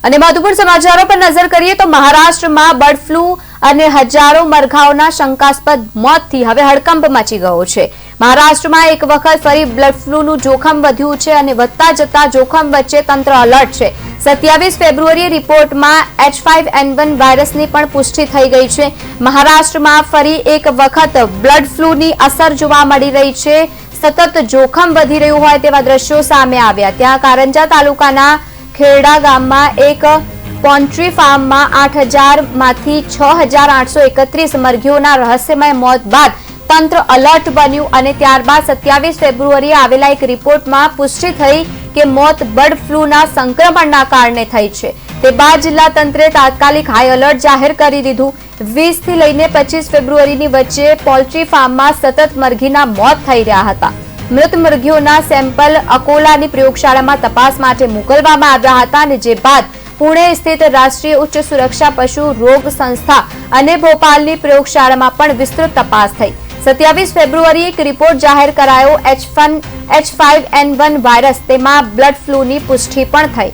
અને મધુપુર સમાચારો પર નજર કરીએ તો મહારાષ્ટ્રમાં બર્ડ ફ્લૂ અને હજારો મરઘાઓના શંકાસ્પદ મોતથી હવે હડકંપ મચી ગયો છે। મહારાષ્ટ્રમાં એક વખત ફરી બર્ડ ફ્લૂનું જોખમ વધ્યું છે અને વધતા જતા જોખમ વચ્ચે તંત્ર એલર્ટ છે। 27 ફેબ્રુઆરીએ રિપોર્ટમાં H5N1 વાયરસની પણ પુષ્ટિ થઈ ગઈ છે। મહારાષ્ટ્રમાં ફરી એક વખત બર્ડ ફ્લૂની અસર જોવા મળી રહી છે। સતત જોખમ વધી રહ્યું હોય તેવા દ્રશ્યો સામે આવ્યા। ત્યાં કારંજા તાલુકાના ખેરડા ગામમાં એક પોલ્ટ્રી ફાર્મમાં 8000 માંથી 6831 મરઘીઓના રહસ્યમય મોત બાદ તંત્ર એલર્ટ બન્યું અને ત્યારબાદ 27 ફેબ્રુઆરીએ આવેલા એક રિપોર્ટમાં પુષ્ટિ થઈ કે મોત બર્ડ ફ્લૂના સંક્રમણના કારણે થઈ છે। તે બાદ જિલ્લા તંત્રે તાત્કાલિક હાઈ એલર્ટ જાહેર કરી દીધું। 20 થી લઈને 25 ફેબ્રુઆરીની વચ્ચે પોલ્ટ્રી ફાર્મમાં સતત મરઘીના મોત થઈ રહ્યા હતા। મૃત મરઘીઓના સેમ્પલ અકોલાની પ્રયોગશાળામાં તપાસ માટે મોકલવામાં આવ્યા હતા અને જે બાદ પુણે સ્થિત રાષ્ટ્રીય ઉચ્ચ સુરક્ષા પશુ રોગ સંસ્થા અને ભોપાલની પ્રયોગશાળામાં પણ વિસ્તૃત તપાસ થઈ। 27 ફેબ્રુઆરીએ એક રિપોર્ટ જાહેર કરાયો H5N1 વાયરસ, તેમાં બર્ડ ફ્લૂની પુષ્ટિ પણ થઈ।